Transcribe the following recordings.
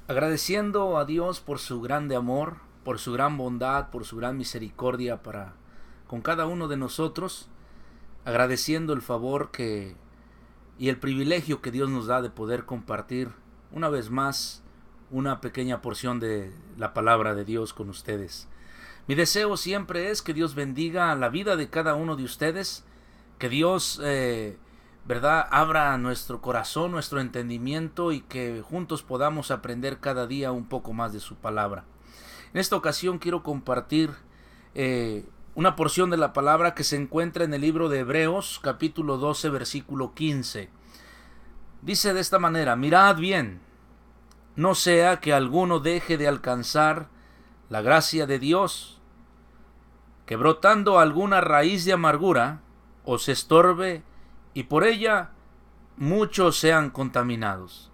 agradeciendo a Dios por su grande amor, por su gran bondad, por su gran misericordia para con cada uno de nosotros, agradeciendo el favor y el privilegio que Dios nos da de poder compartir una vez más una pequeña porción de la palabra de Dios con ustedes. Mi deseo siempre es que Dios bendiga la vida de cada uno de ustedes, que Dios, ¿verdad?, abra nuestro corazón, nuestro entendimiento y que juntos podamos aprender cada día un poco más de su palabra. En esta ocasión quiero compartir una porción de la palabra que se encuentra en el libro de Hebreos, capítulo 12, versículo 15. Dice de esta manera: mirad bien, no sea que alguno deje de alcanzar la gracia de Dios, que brotando alguna raíz de amargura os estorbe y por ella muchos sean contaminados.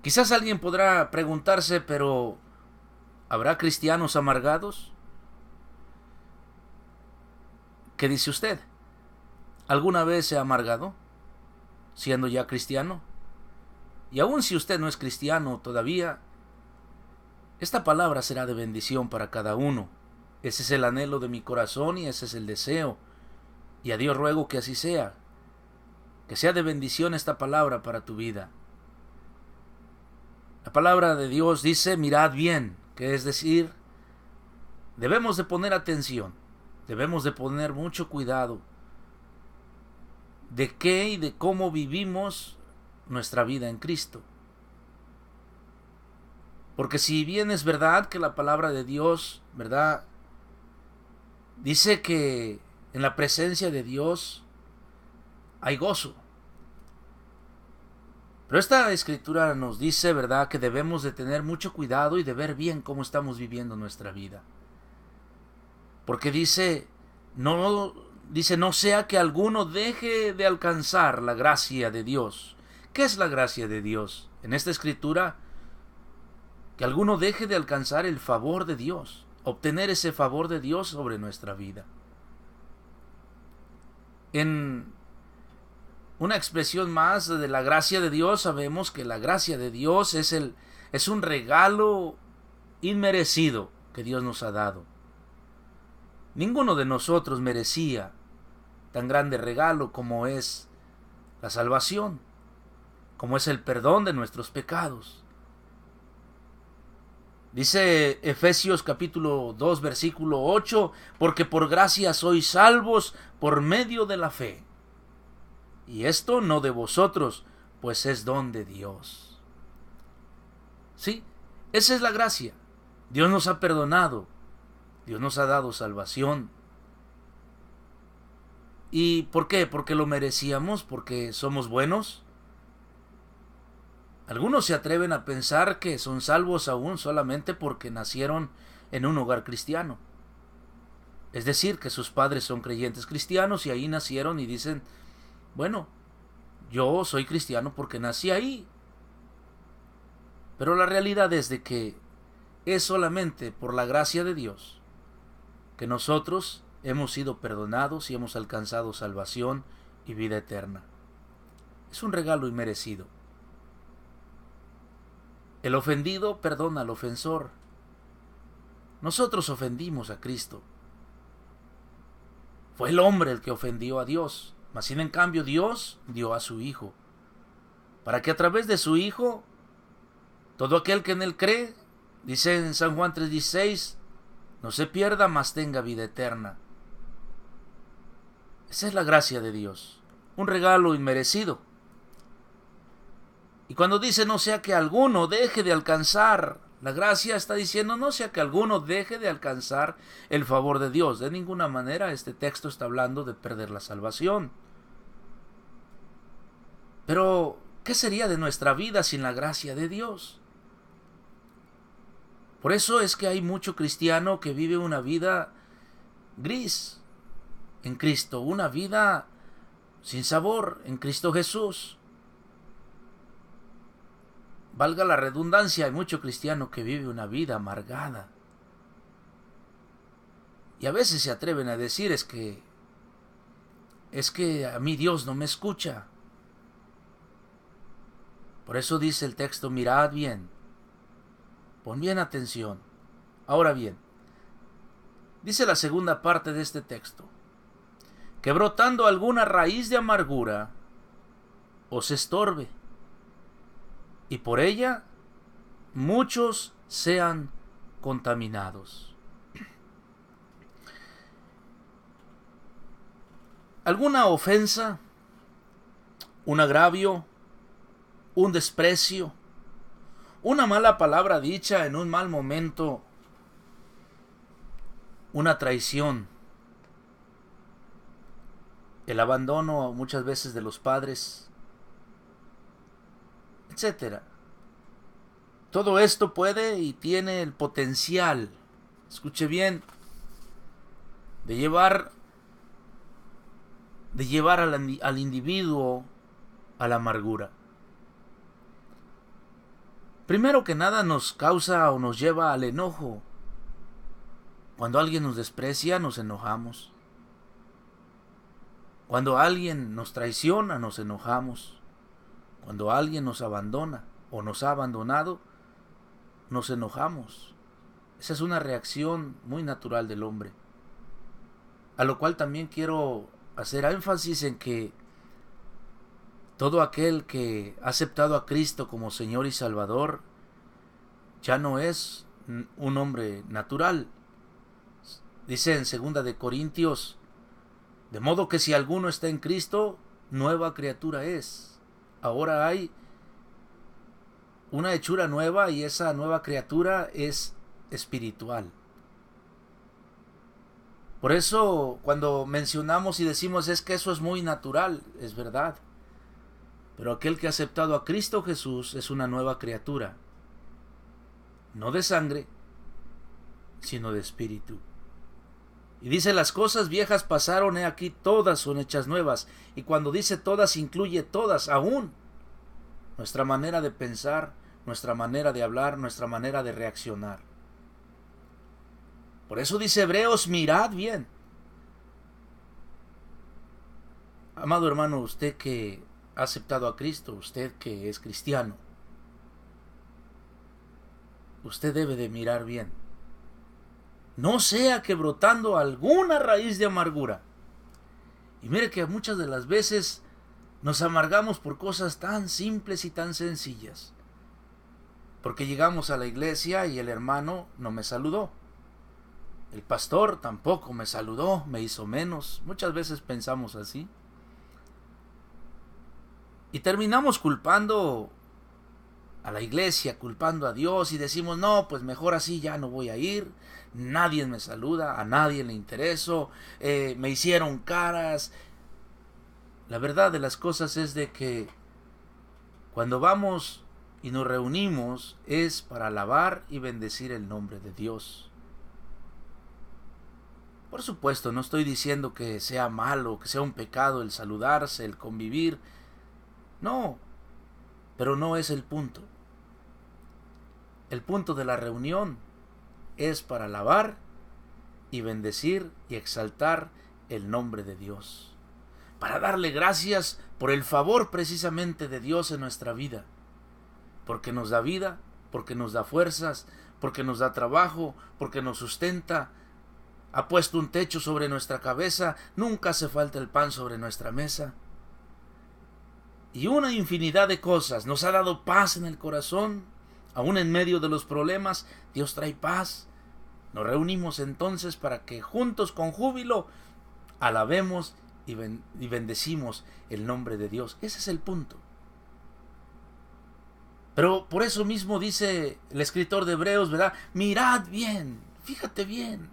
Quizás alguien podrá preguntarse, pero ¿habrá cristianos amargados? ¿Qué dice usted? ¿Alguna vez se ha amargado siendo ya cristiano? Y aun si usted no es cristiano todavía, esta palabra será de bendición para cada uno. Ese es el anhelo de mi corazón y ese es el deseo. Y a Dios ruego que así sea. Que sea de bendición esta palabra para tu vida. La palabra de Dios dice: mirad bien, que es decir, debemos de poner atención, debemos de poner mucho cuidado de qué y de cómo vivimos nuestra vida en Cristo. Porque si bien es verdad que la palabra de Dios, ¿verdad?, dice que en la presencia de Dios hay gozo. Pero esta escritura nos dice, ¿verdad?, que debemos de tener mucho cuidado y de ver bien cómo estamos viviendo nuestra vida. Porque no sea que alguno deje de alcanzar la gracia de Dios. ¿Qué es la gracia de Dios? En esta escritura, que alguno deje de alcanzar el favor de Dios, obtener ese favor de Dios sobre nuestra vida. En una expresión más de la gracia de Dios, sabemos que la gracia de Dios es un regalo inmerecido que Dios nos ha dado. Ninguno de nosotros merecía tan grande regalo como es la salvación, como es el perdón de nuestros pecados. Dice Efesios capítulo 2 versículo 8: porque por gracia sois salvos por medio de la fe. Y esto no de vosotros, pues es don de Dios. Sí, esa es la gracia. Dios nos ha perdonado. Dios nos ha dado salvación. ¿Y por qué? ¿Porque lo merecíamos? ¿Porque somos buenos? Algunos se atreven a pensar que son salvos aún solamente porque nacieron en un hogar cristiano. Es decir, que sus padres son creyentes cristianos y ahí nacieron y dicen: bueno, yo soy cristiano porque nací ahí. Pero la realidad es de que es solamente por la gracia de Dios que nosotros hemos sido perdonados y hemos alcanzado salvación y vida eterna. Es un regalo inmerecido. El ofendido perdona al ofensor. Nosotros ofendimos a Cristo. Fue el hombre el que ofendió a Dios, mas sin en cambio Dios dio a su Hijo, para que a través de su Hijo, todo aquel que en él cree, dice en San Juan 3:16, no se pierda, mas tenga vida eterna. Esa es la gracia de Dios, un regalo inmerecido. Y cuando dice no sea que alguno deje de alcanzar la gracia, está diciendo no sea que alguno deje de alcanzar el favor de Dios. De ninguna manera este texto está hablando de perder la salvación. Pero, ¿qué sería de nuestra vida sin la gracia de Dios? Por eso es que hay mucho cristiano que vive una vida gris en Cristo, una vida sin sabor en Cristo Jesús. Valga la redundancia, hay mucho cristiano que vive una vida amargada. Y a veces se atreven a decir es que a mí Dios no me escucha. Por eso dice el texto, mirad bien, pon bien atención. Ahora bien, dice la segunda parte de este texto, que brotando alguna raíz de amargura os estorbe, y por ella muchos sean contaminados. ¿Alguna ofensa, un agravio, un desprecio, una mala palabra dicha en un mal momento, una traición, el abandono muchas veces de los padres, etcétera? Todo esto puede y tiene el potencial, escuche bien, de llevar al individuo a la amargura. Primero que nada nos causa o nos lleva al enojo. Cuando alguien nos desprecia, nos enojamos. Cuando alguien nos traiciona, nos enojamos. Cuando alguien nos abandona o nos ha abandonado, nos enojamos. Esa es una reacción muy natural del hombre. A lo cual también quiero hacer énfasis en que todo aquel que ha aceptado a Cristo como Señor y Salvador ya no es un hombre natural. Dice en 2 de Corintios, de modo que si alguno está en Cristo, nueva criatura es. Ahora hay una hechura nueva y esa nueva criatura es espiritual. Por eso cuando mencionamos y decimos es que eso es muy natural, es verdad. Pero aquel que ha aceptado a Cristo Jesús es una nueva criatura. No de sangre, sino de espíritu. Y dice, las cosas viejas pasaron, he aquí todas son hechas nuevas. Y cuando dice todas, incluye todas, aún nuestra manera de pensar, nuestra manera de hablar, nuestra manera de reaccionar. Por eso dice Hebreos, mirad bien. Amado hermano, usted que ha aceptado a Cristo, usted que es cristiano, usted debe de mirar bien. No sea que brotando alguna raíz de amargura. Y mire que muchas de las veces nos amargamos por cosas tan simples y tan sencillas. Porque llegamos a la iglesia y el hermano no me saludó. El pastor tampoco me saludó, me hizo menos. Muchas veces pensamos así. Y terminamos culpando a la iglesia, culpando a Dios y decimos, no, pues mejor así ya no voy a ir. Nadie me saluda, a nadie le intereso, me hicieron caras. La verdad de las cosas es de que cuando vamos y nos reunimos es para alabar y bendecir el nombre de Dios. Por supuesto, no estoy diciendo que sea malo, que sea un pecado el saludarse, el convivir. No, pero no es el punto. El punto de la reunión es para alabar y bendecir y exaltar el nombre de Dios. Para darle gracias por el favor precisamente de Dios en nuestra vida. Porque nos da vida, porque nos da fuerzas, porque nos da trabajo, porque nos sustenta. Ha puesto un techo sobre nuestra cabeza, nunca hace falta el pan sobre nuestra mesa. Y una infinidad de cosas. Nos ha dado paz en el corazón. Aún en medio de los problemas, Dios trae paz. Nos reunimos entonces para que juntos con júbilo alabemos y bendecimos el nombre de Dios. Ese es el punto. Pero por eso mismo dice el escritor de Hebreos, ¿verdad? Mirad bien, fíjate bien.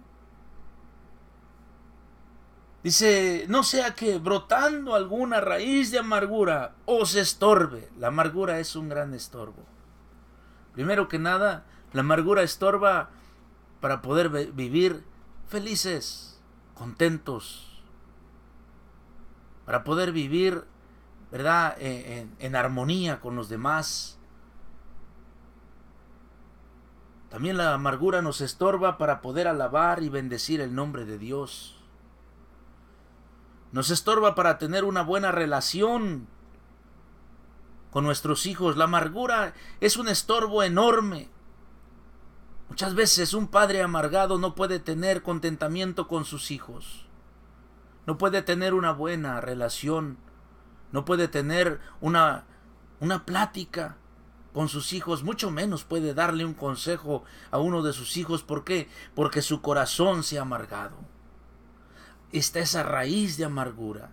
Dice, no sea que brotando alguna raíz de amargura os estorbe. La amargura es un gran estorbo. Primero que nada, la amargura estorba para poder vivir felices, contentos, para poder vivir, ¿verdad?, en armonía con los demás. También la amargura nos estorba para poder alabar y bendecir el nombre de Dios. Nos estorba para tener una buena relación con nuestros hijos. La amargura es un estorbo enorme. Muchas veces un padre amargado no puede tener contentamiento con sus hijos, no puede tener una buena relación, no puede tener una plática con sus hijos, mucho menos puede darle un consejo a uno de sus hijos. ¿Por qué? Porque su corazón se ha amargado. Está esa raíz de amargura.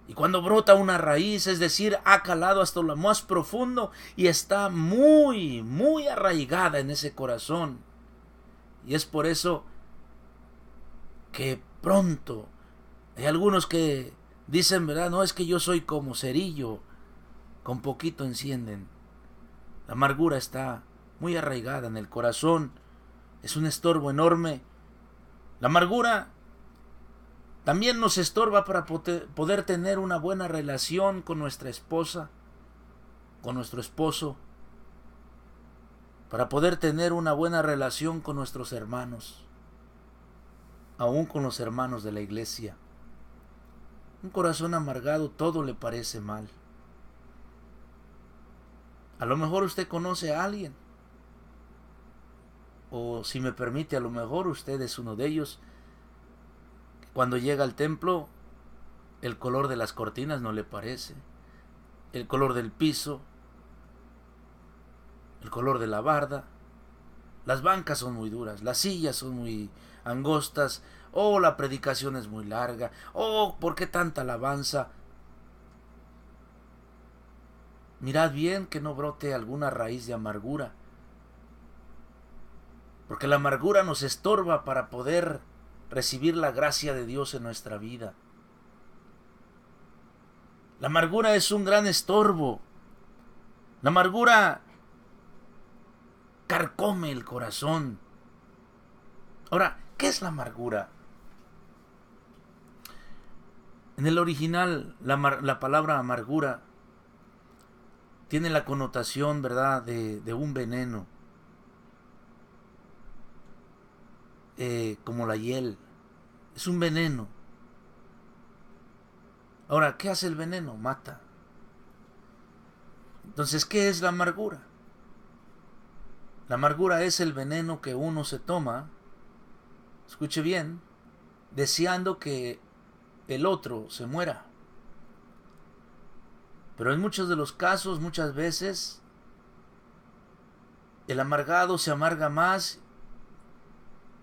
Y cuando brota una raíz, es decir, ha calado hasta lo más profundo y está muy, muy arraigada en ese corazón. Y es por eso que pronto hay algunos que dicen, ¿verdad? No, es que yo soy como cerillo, con poquito encienden. La amargura está muy arraigada en el corazón. Es un estorbo enorme. La amargura también nos estorba para poder tener una buena relación con nuestra esposa, con nuestro esposo, para poder tener una buena relación con nuestros hermanos, aún con los hermanos de la iglesia. Un corazón amargado todo le parece mal. A lo mejor usted conoce a alguien, o si me permite, a lo mejor usted es uno de ellos. Cuando llega al templo, el color de las cortinas no le parece, el color del piso, el color de la barda, las bancas son muy duras, las sillas son muy angostas, la predicación es muy larga, ¿por qué tanta alabanza? Mirad bien que no brote alguna raíz de amargura, porque la amargura nos estorba para poder recibir la gracia de Dios en nuestra vida. La amargura es un gran estorbo. La amargura carcome el corazón. Ahora, ¿qué es la amargura? En el original, la palabra amargura tiene la connotación, ¿verdad?, de un veneno. Como la hiel. Es un veneno. Ahora, ¿qué hace el veneno? Mata. Entonces, ¿qué es la amargura? La amargura es el veneno que uno se toma, escuche bien, deseando que el otro se muera. Pero en muchos de los casos, muchas veces, el amargado se amarga más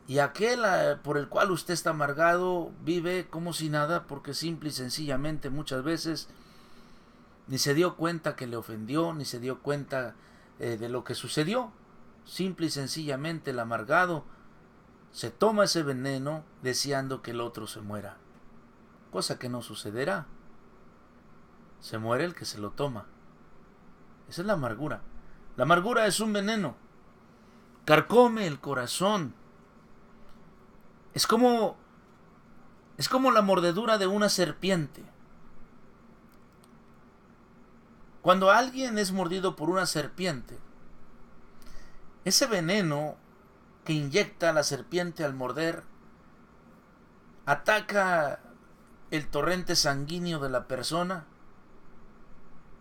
y aquel por el cual usted está amargado vive como si nada, porque simple y sencillamente muchas veces ni se dio cuenta que le ofendió, ni se dio cuenta de lo que sucedió. Simple y sencillamente el amargado se toma ese veneno deseando que el otro se muera, cosa que no sucederá. Se muere el que se lo toma. Esa es la amargura. La amargura es un veneno. Carcome el corazón. Es como la mordedura de una serpiente. Cuando alguien es mordido por una serpiente, ese veneno que inyecta la serpiente al morder ataca el torrente sanguíneo de la persona.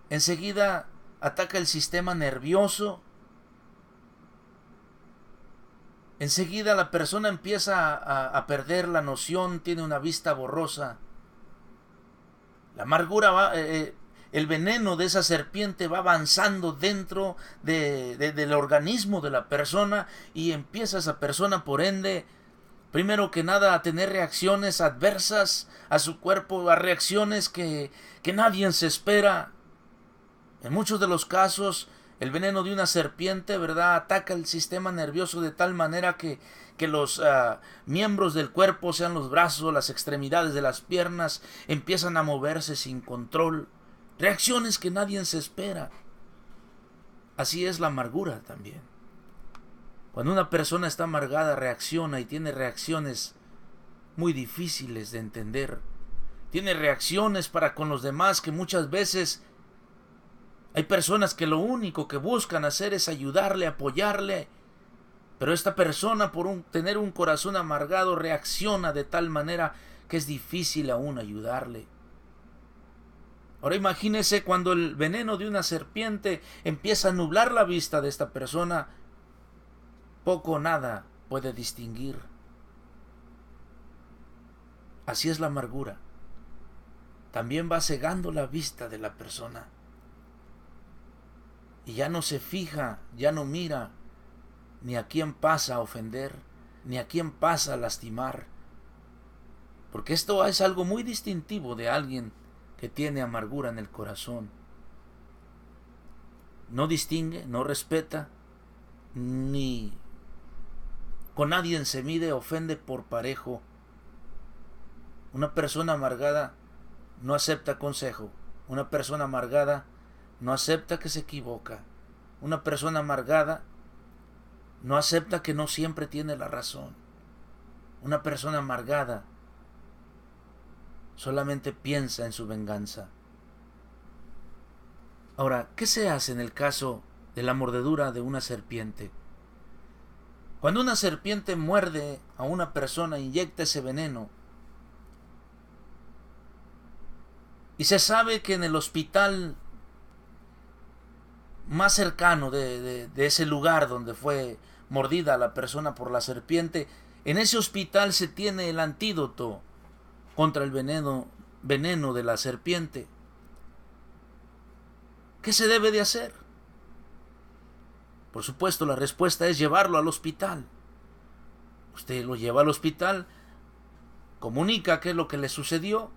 Enseguida ataca el sistema nervioso. Enseguida la persona empieza a perder la noción, tiene una vista borrosa. La amargura el veneno de esa serpiente va avanzando dentro del organismo de la persona y empieza esa persona, por ende, primero que nada, a tener reacciones adversas a su cuerpo, a reacciones que nadie se espera. En muchos de los casos, el veneno de una serpiente, ¿verdad?, ataca el sistema nervioso de tal manera que los miembros del cuerpo, sean los brazos, las extremidades de las piernas, empiezan a moverse sin control. Reacciones que nadie se espera. Así es la amargura también. Cuando una persona está amargada, reacciona y tiene reacciones muy difíciles de entender. Tiene reacciones para con los demás que muchas veces hay personas que lo único que buscan hacer es ayudarle, apoyarle, pero esta persona, por tener un corazón amargado, reacciona de tal manera que es difícil aún ayudarle. Ahora imagínese cuando el veneno de una serpiente empieza a nublar la vista de esta persona, poco o nada puede distinguir. Así es la amargura. También va cegando la vista de la persona. Y ya no se fija, ya no mira ni a quién pasa a ofender, ni a quién pasa a lastimar. Porque esto es algo muy distintivo de alguien que tiene amargura en el corazón. No distingue, no respeta, ni con nadie se mide, ofende por parejo. Una persona amargada no acepta consejo. Una persona amargada no acepta que se equivoca. Una persona amargada no acepta que no siempre tiene la razón. Una persona amargada solamente piensa en su venganza. Ahora, ¿qué se hace en el caso de la mordedura de una serpiente? Cuando una serpiente muerde a una persona, inyecta ese veneno, y se sabe que en el hospital más cercano de ese lugar donde fue mordida la persona por la serpiente, en ese hospital se tiene el antídoto contra el veneno de la serpiente. ¿Qué se debe de hacer? Por supuesto, la respuesta es llevarlo al hospital. Usted lo lleva al hospital, comunica qué es lo que le sucedió,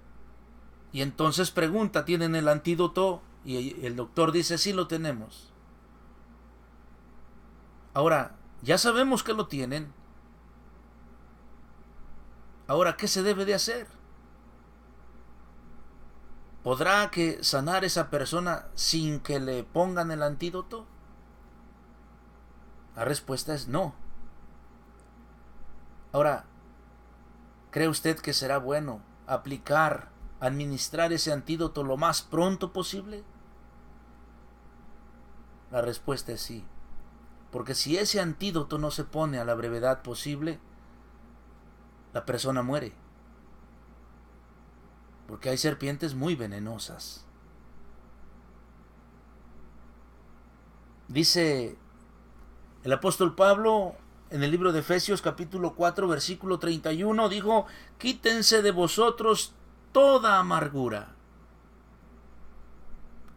y entonces pregunta, ¿tienen el antídoto? Y el doctor dice, sí lo tenemos. Ahora, ya sabemos que lo tienen. Ahora, ¿qué se debe de hacer? ¿Podrá que sanar esa persona sin que le pongan el antídoto? La respuesta es no. Ahora, ¿cree usted que será bueno administrar ese antídoto lo más pronto posible? La respuesta es sí. Porque si ese antídoto no se pone a la brevedad posible, la persona muere. Porque hay serpientes muy venenosas. Dice el apóstol Pablo en el libro de Efesios capítulo 4 versículo 31, dijo, quítense de vosotros toda amargura.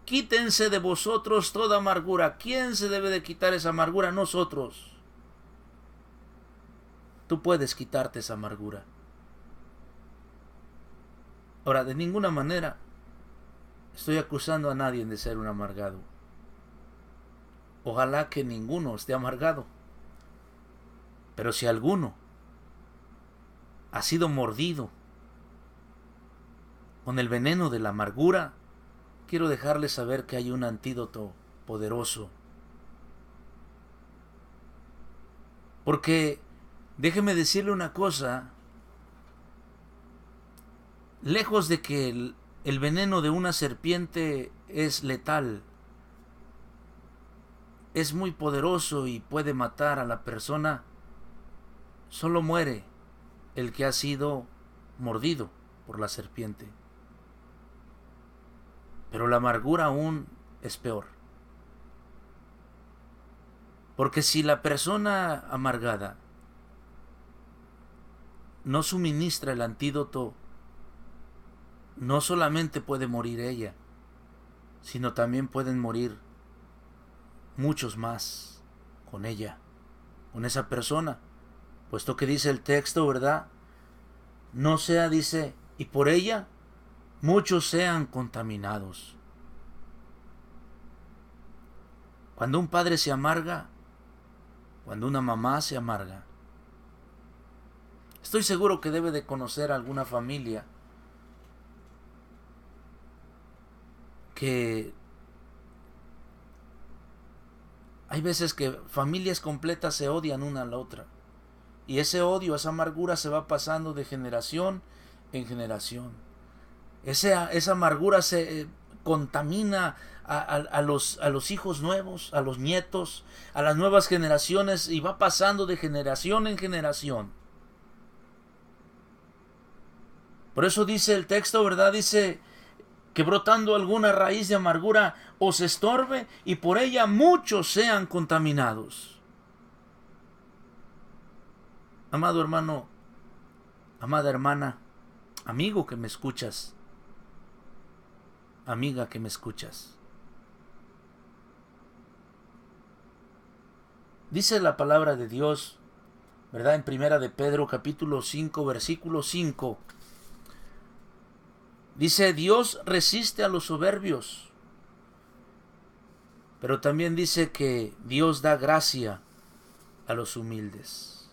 Quítense de vosotros toda amargura. ¿Quién se debe de quitar esa amargura? Nosotros. Tú puedes quitarte esa amargura. Ahora, de ninguna manera estoy acusando a nadie de ser un amargado. Ojalá que ninguno esté amargado. Pero si alguno ha sido mordido con el veneno de la amargura, quiero dejarles saber que hay un antídoto poderoso. Porque, déjeme decirle una cosa, lejos de que el veneno de una serpiente es letal, es muy poderoso y puede matar a la persona, solo muere el que ha sido mordido por la serpiente. Pero la amargura aún es peor. Porque si la persona amargada no suministra el antídoto, no solamente puede morir ella, sino también pueden morir muchos más con ella, con esa persona. Puesto que dice el texto, ¿verdad? No sea, dice, y por ella muchos sean contaminados. Cuando un padre se amarga, cuando una mamá se amarga, estoy seguro que debe de conocer alguna familia que hay veces que familias completas se odian una a la otra. Y ese odio, esa amargura se va pasando de generación en generación. Esa amargura se contamina a los hijos nuevos, a los nietos, a las nuevas generaciones y va pasando de generación en generación. Por eso dice el texto, ¿verdad? Dice que brotando alguna raíz de amargura os estorbe y por ella muchos sean contaminados. Amado hermano, amada hermana, amigo que me escuchas, amiga que me escuchas. Dice la palabra de Dios, ¿verdad? En Primera de Pedro, capítulo 5, versículo 5. Dice, Dios resiste a los soberbios, pero también dice que Dios da gracia a los humildes.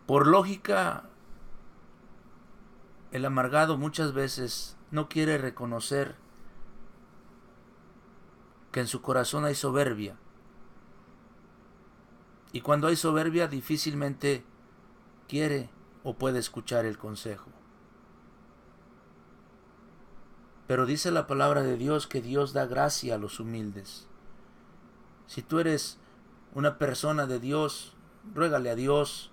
Por lógica, el amargado muchas veces no quiere reconocer que en su corazón hay soberbia. Y cuando hay soberbia, difícilmente quiere o puede escuchar el consejo. Pero dice la palabra de Dios que Dios da gracia a los humildes. Si tú eres una persona de Dios, ruégale a Dios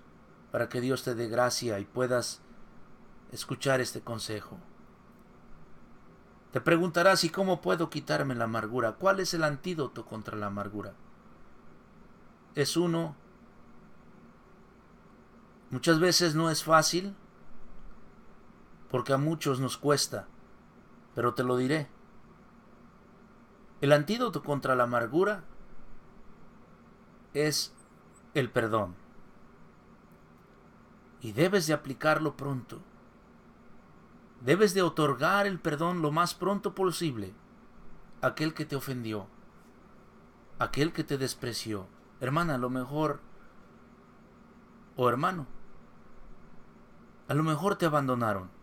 para que Dios te dé gracia y puedas escuchar este consejo. Te preguntarás, ¿y cómo puedo quitarme la amargura? ¿Cuál es el antídoto contra la amargura? Es uno. Muchas veces no es fácil, porque a muchos nos cuesta, pero te lo diré. El antídoto contra la amargura es el perdón. Y debes de aplicarlo pronto. Debes de otorgar el perdón lo más pronto posible a aquel que te ofendió, a aquel que te despreció. Hermana, a lo mejor, o hermano, a lo mejor te abandonaron.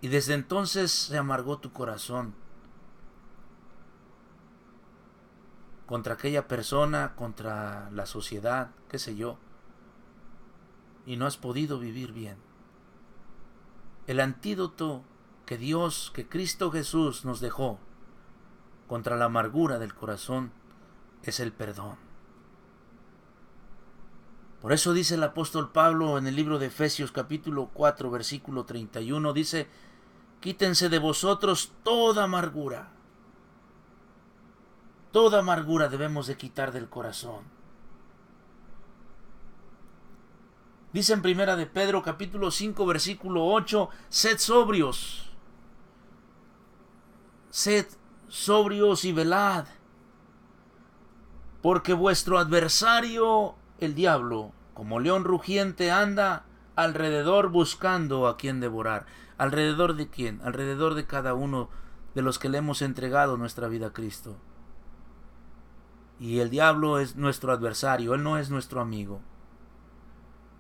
Y desde entonces se amargó tu corazón contra aquella persona, contra la sociedad, qué sé yo. Y no has podido vivir bien. El antídoto que Dios, que Cristo Jesús nos dejó contra la amargura del corazón es el perdón. Por eso dice el apóstol Pablo en el libro de Efesios capítulo 4 versículo 31, dice, quítense de vosotros toda amargura. Toda amargura debemos de quitar del corazón. Dice en Primera de Pedro capítulo 5 versículo 8, sed sobrios y velad, porque vuestro adversario, el diablo, como león rugiente anda alrededor buscando a quien devorar. ¿Alrededor de quién? Alrededor de cada uno de los que le hemos entregado nuestra vida a Cristo. Y el diablo es nuestro adversario, él no es nuestro amigo.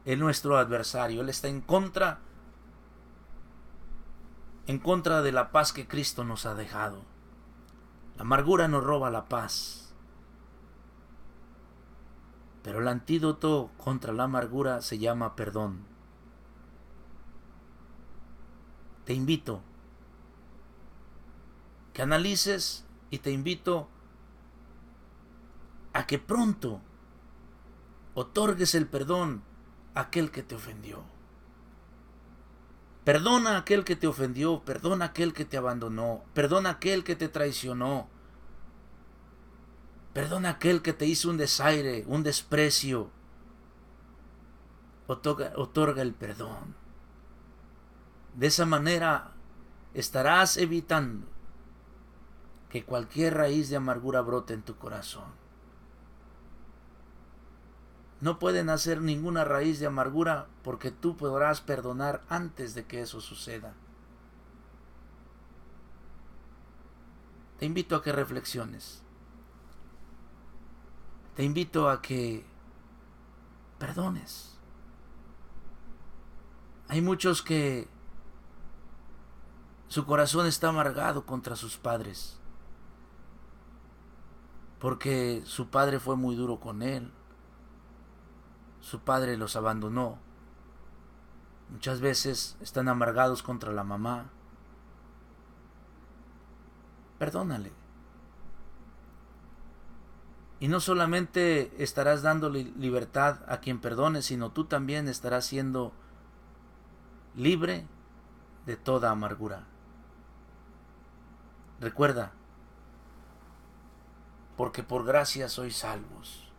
Es nuestro adversario, él está en contra de la paz que Cristo nos ha dejado. La amargura nos roba la paz. Pero el antídoto contra la amargura se llama perdón. Te invito que analices y te invito a que pronto otorgues el perdón a aquel que te ofendió. Perdona a aquel que te ofendió, perdona a aquel que te abandonó, perdona a aquel que te traicionó, perdona a aquel que te hizo un desaire, un desprecio. Otorga el perdón. De esa manera estarás evitando que cualquier raíz de amargura brote en tu corazón. No puede nacer ninguna raíz de amargura porque tú podrás perdonar antes de que eso suceda. Te invito a que reflexiones. Te invito a que perdones. Hay muchos que su corazón está amargado contra sus padres porque su padre fue muy duro con él. Su padre los abandonó. Muchas veces están amargados contra la mamá. Perdónale. Y no solamente estarás dándole libertad a quien perdone, sino tú también estarás siendo libre de toda amargura. Recuerda, porque por gracia sois salvos.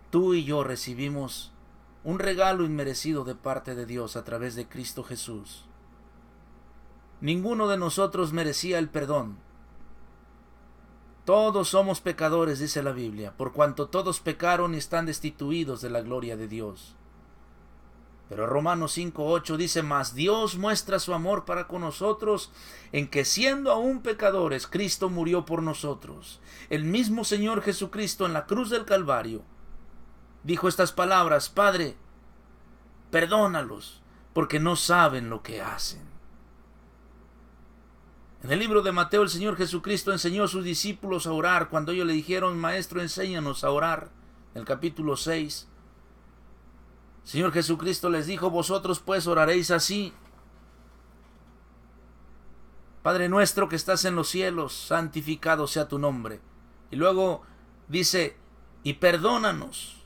Tú y yo recibimos un regalo inmerecido de parte de Dios a través de Cristo Jesús. Ninguno de nosotros merecía el perdón. Todos somos pecadores, dice la Biblia, por cuanto todos pecaron y están destituidos de la gloria de Dios. Pero Romanos 5:8 dice: mas Dios muestra su amor para con nosotros en que, siendo aún pecadores, Cristo murió por nosotros. El mismo Señor Jesucristo en la cruz del Calvario dijo estas palabras: Padre, perdónalos, porque no saben lo que hacen. En el libro de Mateo, el Señor Jesucristo enseñó a sus discípulos a orar cuando ellos le dijeron: Maestro, enséñanos a orar. En el capítulo 6, el Señor Jesucristo les dijo: vosotros pues oraréis así: Padre nuestro que estás en los cielos, santificado sea tu nombre. Y luego dice: y perdónanos,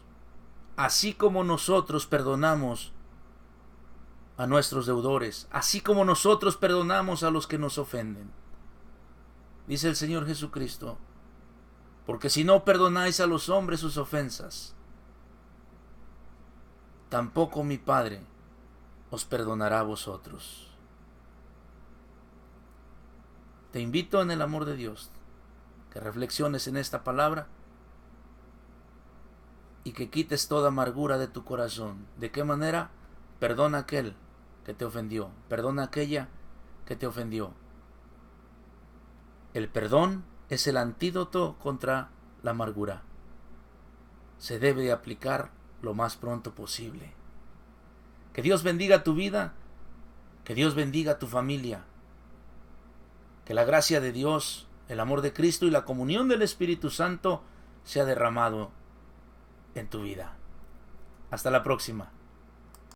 así como nosotros perdonamos a nuestros deudores, así como nosotros perdonamos a los que nos ofenden. Dice el Señor Jesucristo: porque si no perdonáis a los hombres sus ofensas, tampoco mi Padre os perdonará a vosotros. Te invito en el amor de Dios que reflexiones en esta palabra y que quites toda amargura de tu corazón. ¿De qué manera? Perdona a aquel que te ofendió, perdona a aquella que te ofendió. El perdón es el antídoto contra la amargura. Se debe de aplicar lo más pronto posible. Que Dios bendiga tu vida, que Dios bendiga tu familia, que la gracia de Dios, el amor de Cristo y la comunión del Espíritu Santo sea derramado en tu vida. Hasta la próxima.